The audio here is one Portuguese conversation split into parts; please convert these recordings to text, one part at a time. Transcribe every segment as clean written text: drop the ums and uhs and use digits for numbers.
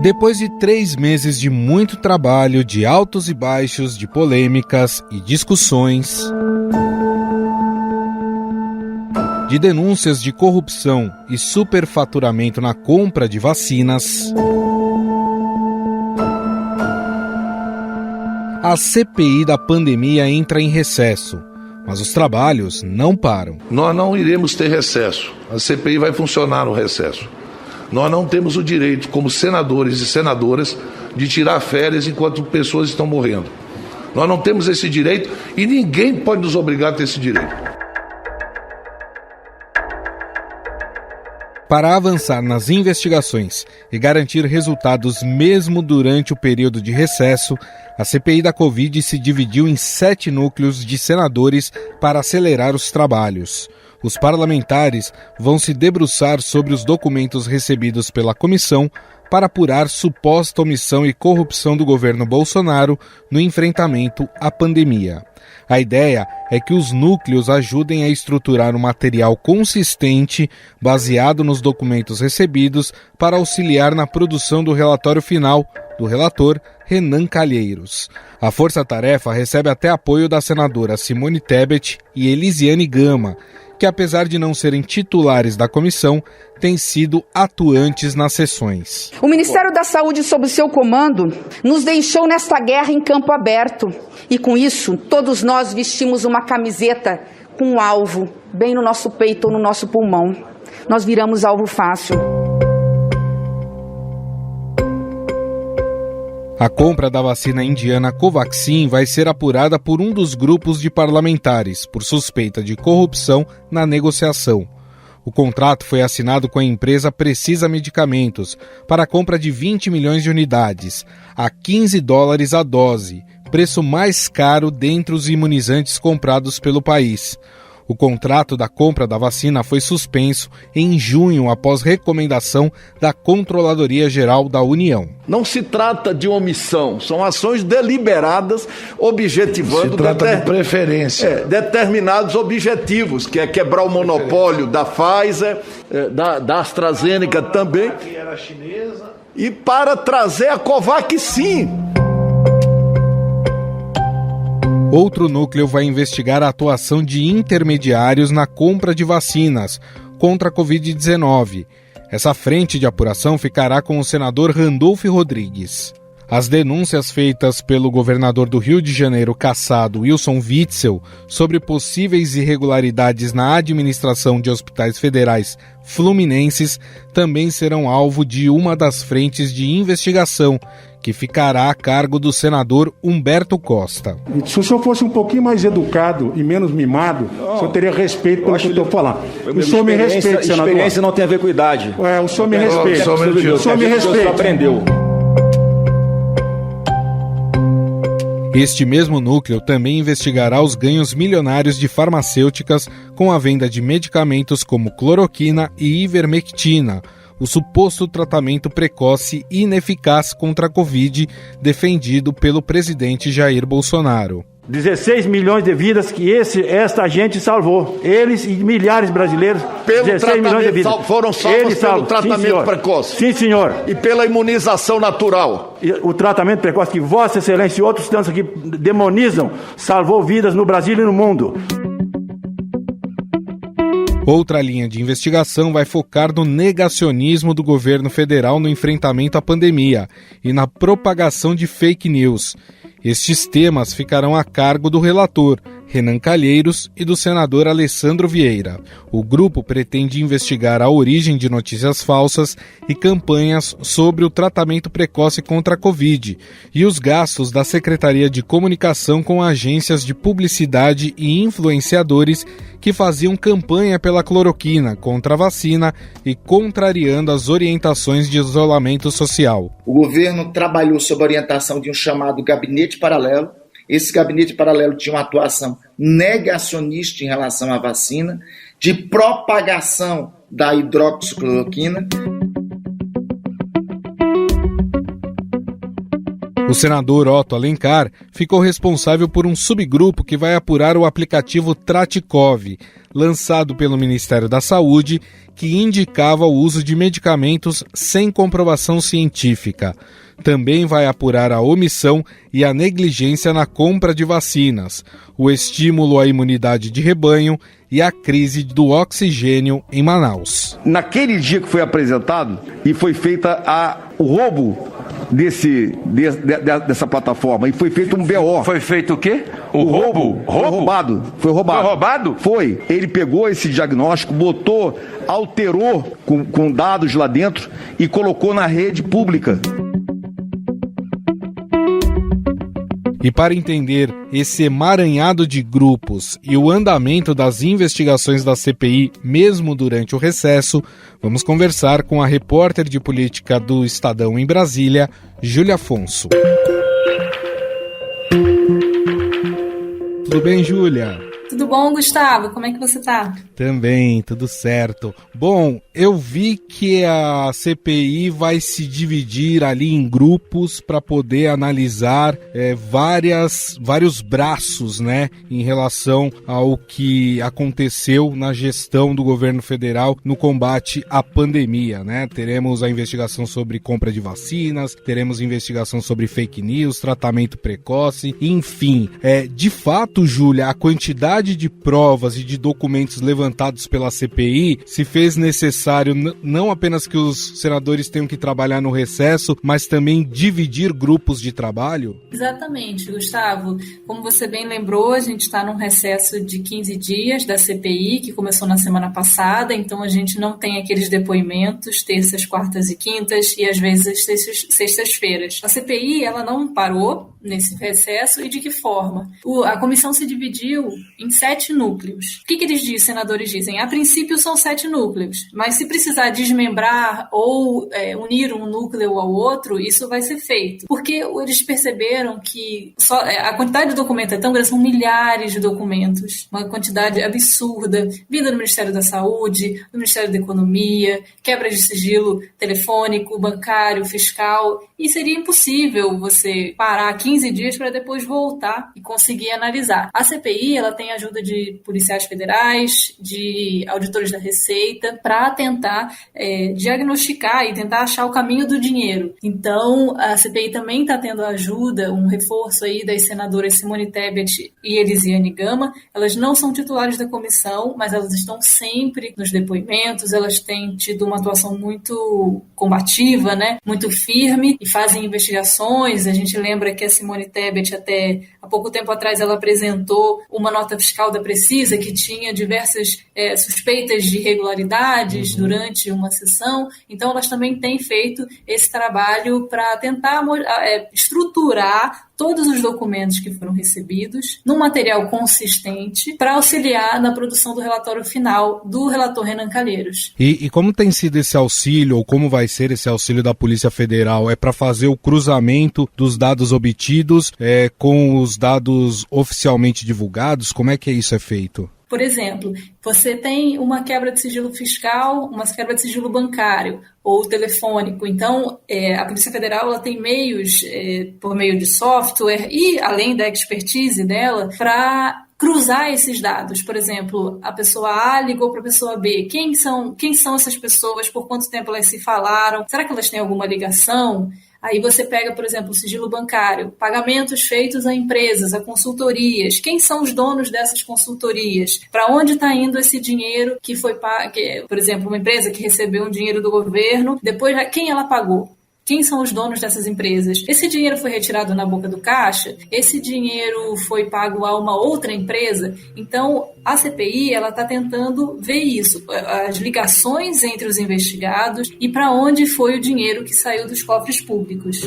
Depois de 3 meses de muito trabalho, de altos e baixos, de polêmicas e discussões, de denúncias de corrupção e superfaturamento na compra de vacinas, a CPI da pandemia entra em recesso, mas os trabalhos não param. Nós não iremos ter recesso. A CPI vai funcionar no recesso. Nós não temos o direito, como senadores e senadoras, de tirar férias enquanto pessoas estão morrendo. Nós não temos esse direito e ninguém pode nos obrigar a ter esse direito. Para avançar nas investigações e garantir resultados mesmo durante o período de recesso, a CPI da Covid se dividiu em 7 núcleos de senadores para acelerar os trabalhos. Os parlamentares vão se debruçar sobre os documentos recebidos pela comissão para apurar suposta omissão e corrupção do governo Bolsonaro no enfrentamento à pandemia. A ideia é que os núcleos ajudem a estruturar um material consistente, baseado nos documentos recebidos, para auxiliar na produção do relatório final do relator Renan Calheiros. A força-tarefa recebe até apoio da senadora Simone Tebet e Elisiane Gama, que apesar de não serem titulares da comissão, têm sido atuantes nas sessões. O Ministério da Saúde, sob o seu comando, nos deixou nesta guerra em campo aberto. E com isso, todos nós vestimos uma camiseta com um alvo, bem no nosso peito ou no nosso pulmão. Nós viramos alvo fácil. A compra da vacina indiana Covaxin vai ser apurada por um dos grupos de parlamentares, por suspeita de corrupção na negociação. O contrato foi assinado com a empresa Precisa Medicamentos para a compra de 20 milhões de unidades, a $15 a dose, preço mais caro dentre os imunizantes comprados pelo país. O contrato da compra da vacina foi suspenso em junho após recomendação da Controladoria Geral da União. Não se trata de omissão, são ações deliberadas objetivando se trata de preferência. Determinados objetivos, que é quebrar o monopólio da Pfizer, da AstraZeneca também, e para trazer a Covaxin. Outro núcleo vai investigar a atuação de intermediários na compra de vacinas contra a Covid-19. Essa frente de apuração ficará com o senador Randolfo Rodrigues. As denúncias feitas pelo governador do Rio de Janeiro, cassado Wilson Witzel, sobre possíveis irregularidades na administração de hospitais federais fluminenses também serão alvo de uma das frentes de investigação, que ficará a cargo do senador Humberto Costa. Se o senhor fosse um pouquinho mais educado e menos mimado, o senhor teria respeito pelo que eu estou falando. O senhor me respeita, senador. Experiência não tem a ver com idade. O senhor me respeita. O senhor me respeita. O senhor aprendeu. Este mesmo núcleo também investigará os ganhos milionários de farmacêuticas com a venda de medicamentos como cloroquina e ivermectina, o suposto tratamento precoce e ineficaz contra a Covid defendido pelo presidente Jair Bolsonaro. 16 milhões de vidas que esta gente salvou. Eles e milhares de brasileiros. Pelo 16 milhões de vidas. Foram salvos pelo tratamento precoce. Sim, senhor. E pela imunização natural. O tratamento precoce que Vossa Excelência e outros tantos aqui demonizam salvou vidas no Brasil e no mundo. Outra linha de investigação vai focar no negacionismo do governo federal no enfrentamento à pandemia e na propagação de fake news. Estes temas ficarão a cargo do relator, Renan Calheiros, e do senador Alessandro Vieira. O grupo pretende investigar a origem de notícias falsas e campanhas sobre o tratamento precoce contra a Covid e os gastos da Secretaria de Comunicação com agências de publicidade e influenciadores que faziam campanha pela cloroquina contra a vacina e contrariando as orientações de isolamento social. O governo trabalhou sob a orientação de um chamado gabinete paralelo. Esse gabinete paralelo tinha uma atuação negacionista em relação à vacina, de propagação da hidroxicloroquina. O senador Otto Alencar ficou responsável por um subgrupo que vai apurar o aplicativo Tratikov, lançado pelo Ministério da Saúde, que indicava o uso de medicamentos sem comprovação científica. Também vai apurar a omissão e a negligência na compra de vacinas, o estímulo à imunidade de rebanho e a crise do oxigênio em Manaus. Naquele dia que foi apresentado e foi feita o roubo dessa plataforma, e foi feito um BO. Foi feito o quê? O roubo? Foi roubado. Foi roubado? Foi. Ele pegou esse diagnóstico, alterou com dados lá dentro e colocou na rede pública. E para entender esse emaranhado de grupos e o andamento das investigações da CPI, mesmo durante o recesso, vamos conversar com a repórter de política do Estadão em Brasília, Júlia Afonso. Tudo bem, Júlia? Tudo bom, Gustavo? Como é que você tá? Também, tudo certo. Bom, eu vi que a CPI vai se dividir ali em grupos para poder analisar vários braços, né, em relação ao que aconteceu na gestão do governo federal no combate à pandemia, né? Teremos a investigação sobre compra de vacinas, teremos investigação sobre fake news, tratamento precoce, enfim. De fato, Júlia, a quantidade de provas e de documentos levantados pela CPI se fez necessário não apenas que os senadores tenham que trabalhar no recesso, mas também dividir grupos de trabalho? Exatamente, Gustavo. Como você bem lembrou, a gente está num recesso de 15 dias da CPI, que começou na semana passada, então a gente não tem aqueles depoimentos terças, quartas e quintas e às vezes sextas-feiras. A CPI, ela não parou nesse recesso, e de que forma? A comissão se dividiu em 7 núcleos. O que os senadores dizem? A princípio são 7 núcleos, mas se precisar desmembrar ou unir um núcleo ao outro, isso vai ser feito. Porque eles perceberam que a quantidade de documentos é tão grande, são milhares de documentos, uma quantidade absurda, vinda do Ministério da Saúde, do Ministério da Economia, quebra de sigilo telefônico, bancário, fiscal, e seria impossível você parar 15 dias para depois voltar e conseguir analisar. A CPI, ela tem ajuda de policiais federais, de auditores da Receita, para tentar diagnosticar e tentar achar o caminho do dinheiro. Então, a CPI também está tendo ajuda, um reforço aí das senadoras Simone Tebet e Elisiane Gama. Elas não são titulares da comissão, mas elas estão sempre nos depoimentos, elas têm tido uma atuação muito combativa, né? Muito firme, e fazem investigações. A gente lembra que a Simone Tebet, até há pouco tempo atrás, ela apresentou uma nota fiscal da Precisa que tinha diversas suspeitas de irregularidades durante uma sessão. Então, elas também têm feito esse trabalho para tentar estruturar todos os documentos que foram recebidos num material consistente para auxiliar na produção do relatório final do relator Renan Calheiros. E como tem sido esse auxílio, ou como vai ser esse auxílio da Polícia Federal? É para fazer o cruzamento dos dados obtidos com os dados oficialmente divulgados? Como é que isso é feito? Por exemplo, você tem uma quebra de sigilo fiscal, uma quebra de sigilo bancário ou telefônico. Então, a Polícia Federal ela tem meios, por meio de software e além da expertise dela, para cruzar esses dados. Por exemplo, a pessoa A ligou para a pessoa B. Quem são essas pessoas? Por quanto tempo elas se falaram? Será que elas têm alguma ligação? Aí você pega, por exemplo, o sigilo bancário, pagamentos feitos a empresas, a consultorias. Quem são os donos dessas consultorias? Para onde está indo esse dinheiro que foi pago? Por exemplo, uma empresa que recebeu um dinheiro do governo, depois quem ela pagou? Quem são os donos dessas empresas? Esse dinheiro foi retirado na boca do caixa? Esse dinheiro foi pago a uma outra empresa? Então, a CPI está tentando ver isso, as ligações entre os investigados e para onde foi o dinheiro que saiu dos cofres públicos.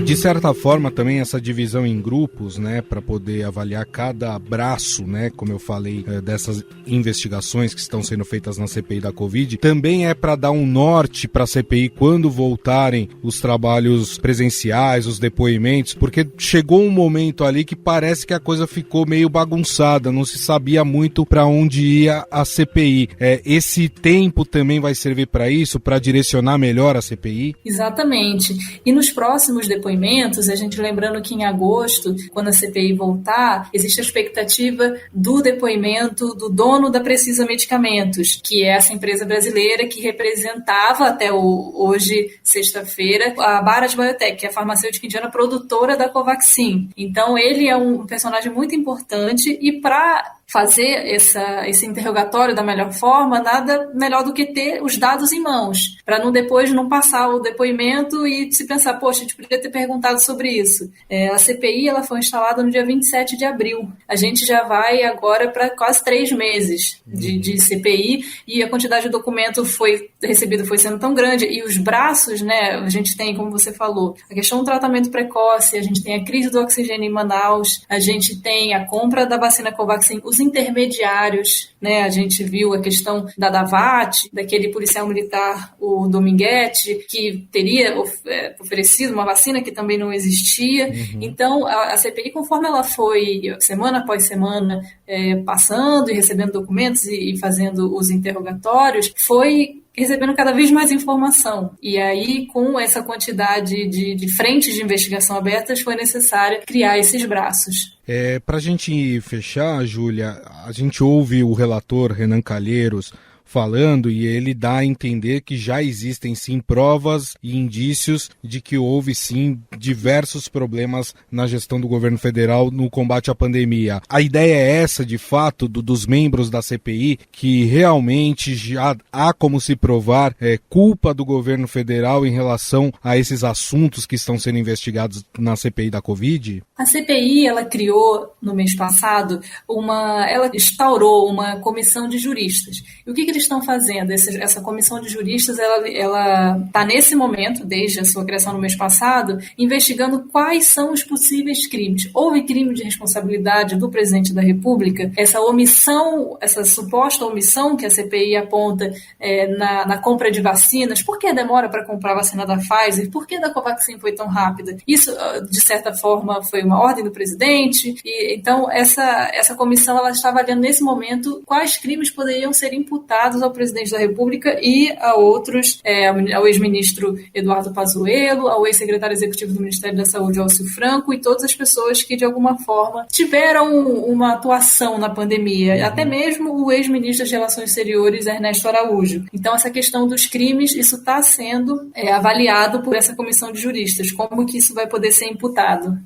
de certa forma também essa divisão em grupos, né, para poder avaliar cada braço, né, como eu falei, dessas investigações que estão sendo feitas na CPI da Covid, também é para dar um norte para a CPI quando voltarem os trabalhos presenciais, os depoimentos, porque chegou um momento ali que parece que a coisa ficou meio bagunçada, não se sabia muito para onde ia a CPI. Esse tempo também vai servir para isso, para direcionar melhor a CPI? Exatamente. E nos próximos depoimentos, a gente lembrando que em agosto, quando a CPI voltar, existe a expectativa do depoimento do dono da Precisa Medicamentos, que é essa empresa brasileira que representava até hoje, sexta-feira, a Bharat Biotech, que é a farmacêutica indiana produtora da Covaxin. Então, ele é um personagem muito importante e para fazer esse interrogatório da melhor forma, nada melhor do que ter os dados em mãos, para depois não passar o depoimento e se pensar, poxa, a gente podia ter perguntado sobre isso. A CPI ela foi instalada no dia 27 de abril. A gente já vai agora para quase 3 meses de CPI e a quantidade de documento foi sendo tão grande e os braços, né, a gente tem, como você falou, a questão do tratamento precoce, a gente tem a crise do oxigênio em Manaus, a gente tem a compra da vacina Covaxin, os intermediários, né? A gente viu a questão da Davat, daquele policial militar, o Dominguete, que teria oferecido uma vacina que também não existia. Então, a CPI, conforme ela foi semana após semana passando e recebendo documentos e fazendo os interrogatórios, foi recebendo cada vez mais informação. E aí, com essa quantidade de frentes de investigação abertas, foi necessário criar esses braços. Para a gente fechar, Júlia, a gente ouve o relator Renan Calheiros falando e ele dá a entender que já existem sim provas e indícios de que houve sim diversos problemas na gestão do governo federal no combate à pandemia. A ideia é essa, de fato, dos membros da CPI, que realmente já há como se provar culpa do governo federal em relação a esses assuntos que estão sendo investigados na CPI da Covid? A CPI, ela criou no mês passado, ela instaurou uma comissão de juristas. E o que eles estão fazendo? Essa comissão de juristas, ela está nesse momento, desde a sua criação no mês passado, investigando quais são os possíveis crimes. Houve crime de responsabilidade do presidente da República? Essa omissão, essa suposta omissão que a CPI aponta na compra de vacinas, por que demora para comprar a vacina da Pfizer? Por que da Covaxin foi tão rápida? Isso, de certa forma, foi uma ordem do presidente. E, então, essa comissão ela está avaliando nesse momento quais crimes poderiam ser imputados ao presidente da República e a outros, ao ex-ministro Eduardo Pazuello, ao ex-secretário executivo do Ministério da Saúde, Elcio Franco, e todas as pessoas que, de alguma forma, tiveram uma atuação na pandemia, até mesmo o ex-ministro das Relações Exteriores, Ernesto Araújo. Então, essa questão dos crimes, isso está sendo avaliado por essa comissão de juristas, como que isso vai poder ser imputado.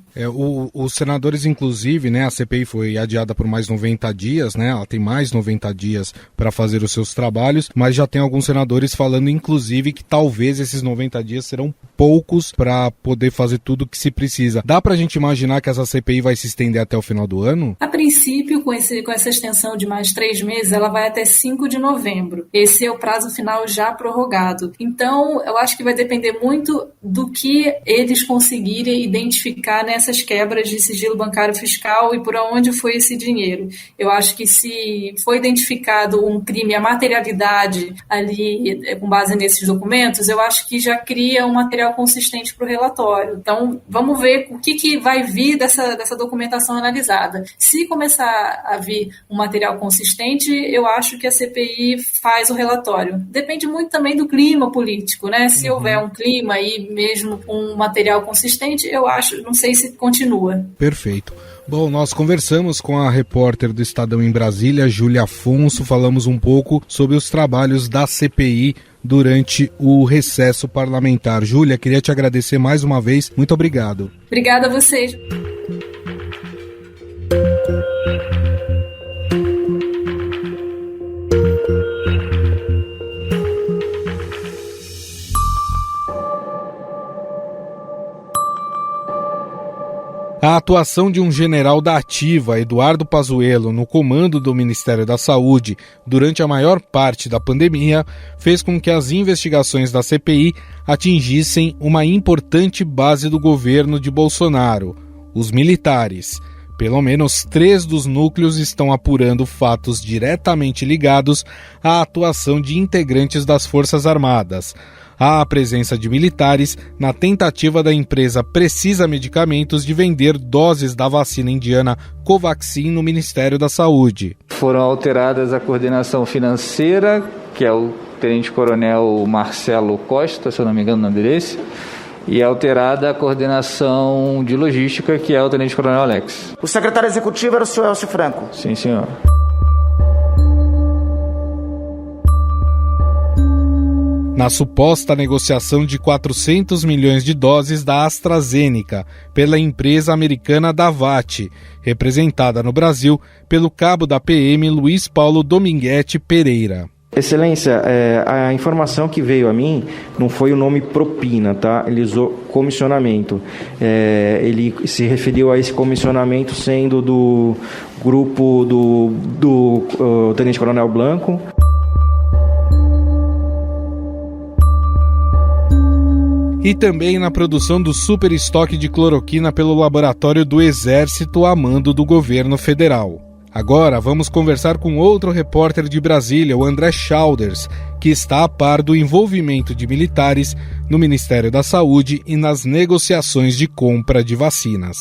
Os senadores, inclusive, né, a CPI foi adiada por mais 90 dias, né, ela tem mais 90 dias para fazer os seus trabalhos, mas já tem alguns senadores falando, inclusive, que talvez esses 90 dias serão poucos para poder fazer tudo o que se precisa. Dá para a gente imaginar que essa CPI vai se estender até o final do ano? A princípio, com essa extensão de mais 3 meses, ela vai até 5 de novembro. Esse é o prazo final já prorrogado. Então, eu acho que vai depender muito do que eles conseguirem identificar nessas quebras de sigilo bancário fiscal e por onde foi esse dinheiro. Eu acho que se foi identificado um crime, a materialidade ali, com base nesses documentos, eu acho que já cria um material consistente para o relatório. Então, vamos ver o que vai vir dessa documentação analisada. Se começar a vir um material consistente, eu acho que a CPI faz o relatório. Depende muito também do clima político, né? Se houver um clima e mesmo um material consistente, eu acho, não sei se continua. Perfeito. Bom, nós conversamos com a repórter do Estadão em Brasília, Júlia Afonso, falamos um pouco sobre os trabalhos da CPI durante o recesso parlamentar. Júlia, queria te agradecer mais uma vez. Muito obrigado. Obrigada a vocês. A A atuação de um general da ativa, Eduardo Pazuello, no comando do Ministério da Saúde durante a maior parte da pandemia, fez com que as investigações da CPI atingissem uma importante base do governo de Bolsonaro, os militares. Pelo menos 3 dos núcleos estão apurando fatos diretamente ligados à atuação de integrantes das Forças Armadas. Há a presença de militares na tentativa da empresa Precisa Medicamentos de vender doses da vacina indiana Covaxin no Ministério da Saúde. Foram alteradas a coordenação financeira, que é o tenente-coronel Marcelo Costa, se eu não me engano o nome desse, e alterada a coordenação de logística, que é o tenente-coronel Alex. O secretário executivo era o senhor Elcio Franco? Sim, senhor. Na suposta negociação de 400 milhões de doses da AstraZeneca pela empresa americana Davat, representada no Brasil pelo cabo da PM Luiz Paulo Dominguete Pereira. Excelência, a informação que veio a mim não foi o nome propina, tá? Ele usou comissionamento. Ele se referiu a esse comissionamento sendo do grupo do Tenente Coronel Blanco. E também na produção do super estoque de cloroquina pelo laboratório do Exército a mando do governo federal. Agora vamos conversar com outro repórter de Brasília, o André Schauders, que está a par do envolvimento de militares no Ministério da Saúde e nas negociações de compra de vacinas.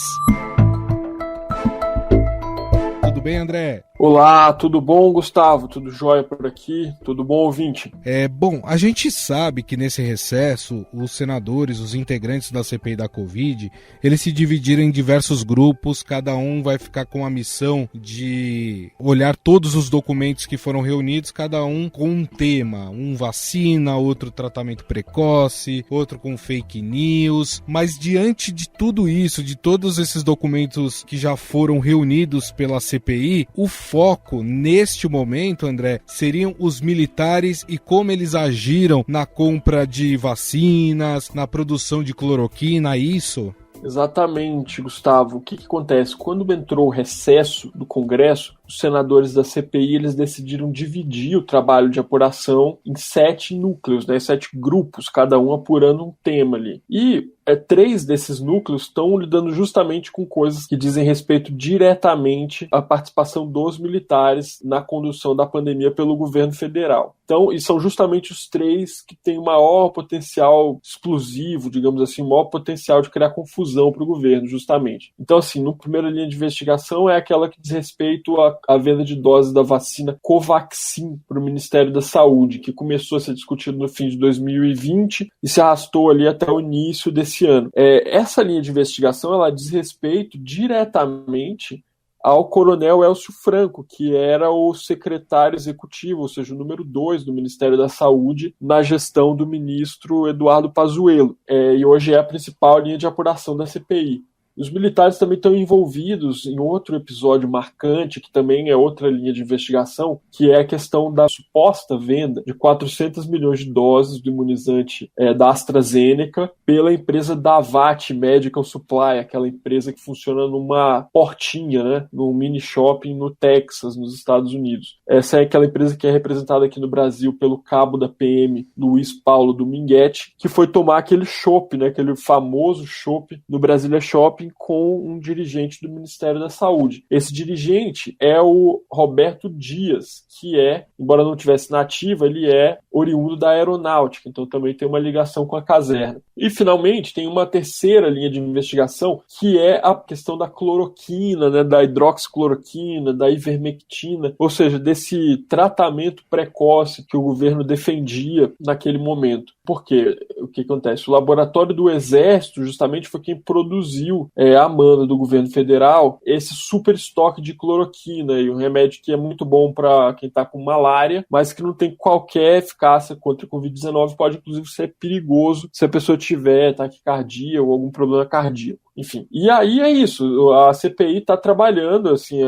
Tudo bem, André? Olá, tudo bom, Gustavo? Tudo jóia por aqui? Tudo bom, ouvinte? Bom, a gente sabe que nesse recesso, os senadores, os integrantes da CPI da Covid, eles se dividiram em diversos grupos, cada um vai ficar com a missão de olhar todos os documentos que foram reunidos, cada um com um tema, um vacina, outro tratamento precoce, outro com fake news, mas diante de tudo isso, de todos esses documentos que já foram reunidos pela CPI, o foco neste momento, André, seriam os militares e como eles agiram na compra de vacinas, na produção de cloroquina, isso? Exatamente, Gustavo. O que acontece? Quando entrou o recesso do Congresso, os senadores da CPI eles decidiram dividir o trabalho de apuração em 7 núcleos, 7 grupos, cada um apurando um tema ali. E 3 desses núcleos estão lidando justamente com coisas que dizem respeito diretamente à participação dos militares na condução da pandemia pelo governo federal. Então, e são justamente os 3 que têm o maior potencial explosivo, digamos assim, o maior potencial de criar confusão para o governo, justamente. Então, assim, na primeira linha de investigação é aquela que diz respeito à venda de doses da vacina Covaxin para o Ministério da Saúde, que começou a ser discutido no fim de 2020 e se arrastou ali até o início desse ano. Essa linha de investigação ela diz respeito diretamente ao coronel Elcio Franco, que era o secretário executivo, ou seja, o número 2 do Ministério da Saúde na gestão do ministro Eduardo Pazuello, e hoje é a principal linha de apuração da CPI. Os militares também estão envolvidos em outro episódio marcante, que também é outra linha de investigação, que é a questão da suposta venda de 400 milhões de doses do imunizante da AstraZeneca pela empresa Davat Medical Supply, aquela empresa que funciona numa portinha, num mini shopping no Texas, nos Estados Unidos. Essa é aquela empresa que é representada aqui no Brasil pelo cabo da PM Luiz Paulo Dominguete, que foi tomar aquele chopp, aquele famoso chopp no Brasília Shopping, com um dirigente do Ministério da Saúde. Esse dirigente é o Roberto Dias, que embora não tivesse na ativa, ele é oriundo da aeronáutica, então também tem uma ligação com a caserna. E, finalmente, tem uma terceira linha de investigação, que é a questão da cloroquina, da hidroxicloroquina, da ivermectina, ou seja, desse tratamento precoce que o governo defendia naquele momento. Por quê? O que acontece? O laboratório do Exército, justamente, foi quem produziu a mando do governo federal esse super estoque de cloroquina, e um remédio que é muito bom para quem está com malária, mas que não tem qualquer eficácia contra a Covid-19, pode inclusive ser perigoso se a pessoa tiver taquicardia ou algum problema cardíaco. enfim. E aí é isso, a CPI está trabalhando, assim,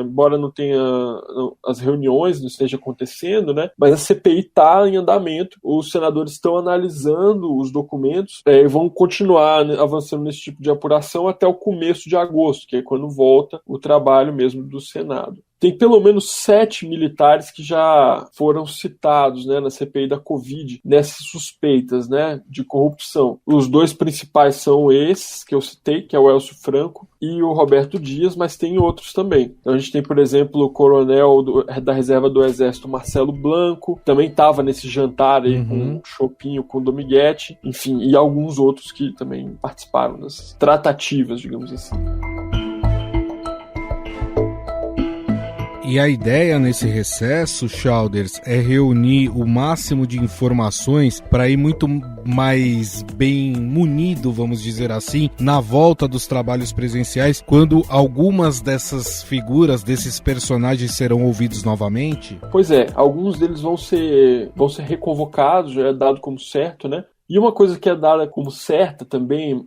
embora não tenha as reuniões, não esteja acontecendo, né, mas a CPI está em andamento, os senadores estão analisando os documentos e vão continuar avançando nesse tipo de apuração até o começo de agosto, que é quando volta o trabalho mesmo do Senado. Tem pelo menos 7 militares que já foram citados, né, na CPI da Covid, nessas suspeitas, né, de corrupção. Os 2 principais são esses que eu citei, que é o Elcio Franco e o Roberto Dias, mas tem outros também. Então a gente tem, por exemplo, o coronel da reserva do Exército, Marcelo Blanco, também estava nesse jantar aí com o Chopinho, com o Dominguete, enfim, e alguns outros que também participaram das tratativas, digamos assim. E a ideia nesse recesso, Chalders, é reunir o máximo de informações para ir muito mais bem munido, vamos dizer assim, na volta dos trabalhos presenciais, quando algumas dessas figuras, desses personagens serão ouvidos novamente? Pois é, alguns deles vão ser reconvocados, já é dado como certo, né? E uma coisa que é dada como certa também,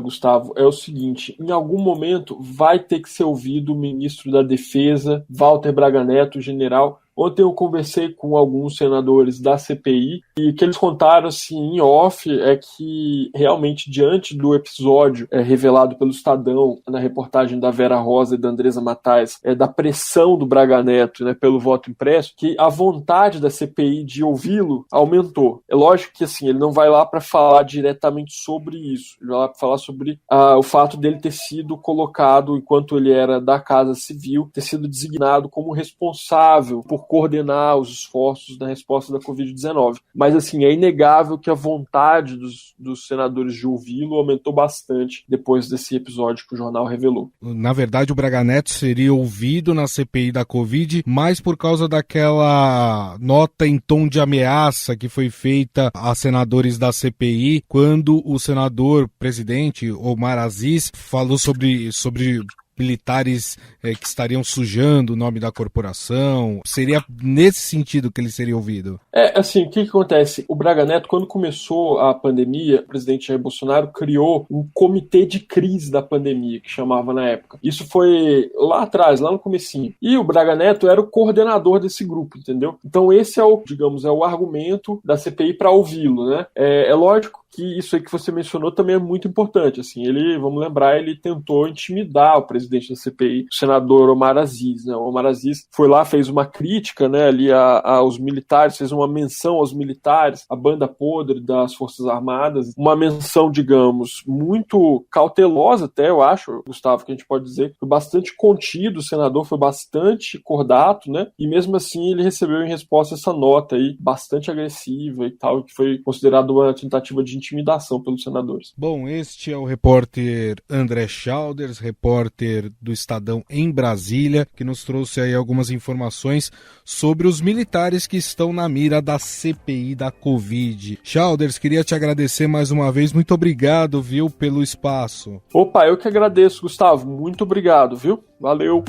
Gustavo, é o seguinte: em algum momento vai ter que ser ouvido o ministro da Defesa, Walter Braga Neto, general. Ontem eu conversei com alguns senadores da CPI e o que eles contaram assim, em off é que realmente diante do episódio revelado pelo Estadão na reportagem da Vera Rosa e da Andresa Matais, da pressão do Braga Neto, né, pelo voto impresso, que a vontade da CPI de ouvi-lo aumentou. É lógico que assim, ele não vai lá para falar diretamente sobre isso, ele vai lá para falar sobre o fato dele ter sido colocado, enquanto ele era da Casa Civil, ter sido designado como responsável por coordenar os esforços na resposta da Covid-19. Mas, assim, é inegável que a vontade dos senadores de ouvi-lo aumentou bastante depois desse episódio que o jornal revelou. Na verdade, o Braga Neto seria ouvido na CPI da Covid, mais por causa daquela nota em tom de ameaça que foi feita a senadores da CPI, quando o senador presidente, Omar Aziz, falou sobre militares que estariam sujando o nome da corporação. Seria nesse sentido que ele seria ouvido? Assim, o que acontece? O Braga Neto, quando começou a pandemia, o presidente Jair Bolsonaro criou um comitê de crise da pandemia, que chamava na época. Isso foi lá atrás, lá no comecinho. E o Braga Neto era o coordenador desse grupo, entendeu? Então esse é o argumento da CPI para ouvi-lo, né? É lógico que isso aí que você mencionou também é muito importante. Assim, vamos lembrar, ele tentou intimidar o presidente da CPI, o senador Omar Aziz, né? O Omar Aziz foi lá, fez uma crítica, né, ali aos militares, fez uma menção aos militares, a banda podre das Forças Armadas, uma menção, digamos, muito cautelosa até, eu acho, Gustavo, que a gente pode dizer, foi bastante contido, o senador foi bastante cordato, né, e mesmo assim ele recebeu em resposta essa nota aí, bastante agressiva e tal, que foi considerado uma tentativa de intimidação pelos senadores. Bom, este é o repórter André Chalders, repórter do Estadão em Brasília, que nos trouxe aí algumas informações sobre os militares que estão na mira da CPI da Covid. Chalders, queria te agradecer mais uma vez, muito obrigado, viu, pelo espaço. Opa, eu que agradeço, Gustavo, muito obrigado, viu? Valeu!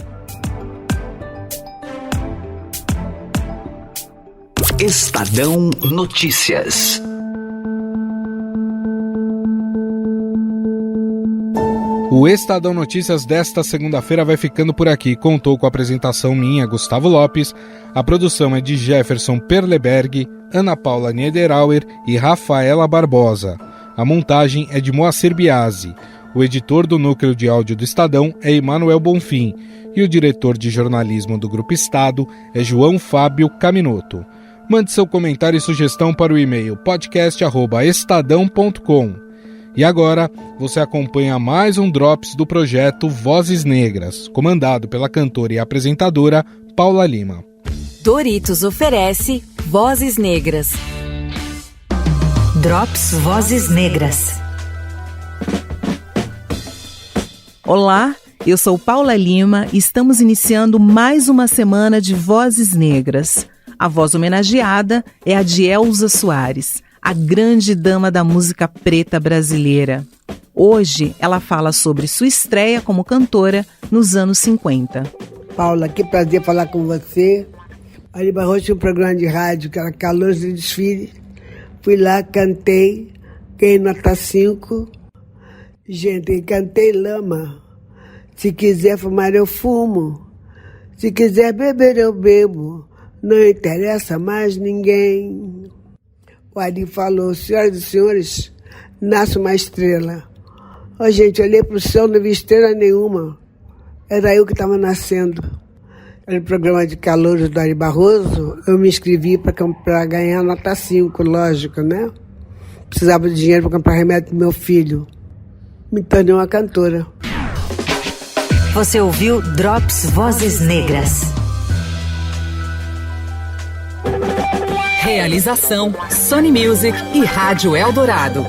Estadão Notícias. O Estadão Notícias desta segunda-feira vai ficando por aqui. Contou com a apresentação minha, Gustavo Lopes. A produção é de Jefferson Perleberg, Ana Paula Niederauer e Rafaela Barbosa. A montagem é de Moacir Biasi. O editor do núcleo de áudio do Estadão é Emanuel Bonfim. E o diretor de jornalismo do Grupo Estado é João Fábio Caminoto. Mande seu comentário e sugestão para o e-mail podcast@estadão.com. E agora, você acompanha mais um Drops do projeto Vozes Negras, comandado pela cantora e apresentadora Paula Lima. Doritos oferece Vozes Negras. Drops Vozes Negras. Olá, eu sou Paula Lima e estamos iniciando mais uma semana de Vozes Negras. A voz homenageada é a de Elza Soares, a grande dama da música preta brasileira. Hoje, ela fala sobre sua estreia como cantora nos anos 50. Paula, que prazer falar com você. Ali Barroso tinha um programa de rádio que era Calores de Desfile. Fui lá, cantei, ganhei nota 5. Gente, encantei lama. Se quiser fumar, eu fumo. Se quiser beber, eu bebo. Não interessa mais ninguém. O Ari falou, senhoras e senhores, nasce uma estrela. Ó, gente, olhei para o céu, não vi estrela nenhuma. Era eu que estava nascendo. No programa de calouros do Ari Barroso, eu me inscrevi para ganhar nota 5, lógico, né? Precisava de dinheiro para comprar remédio pro meu filho. Me tornei uma cantora. Você ouviu Drops Vozes Negras. Realização Sony Music e Rádio Eldorado.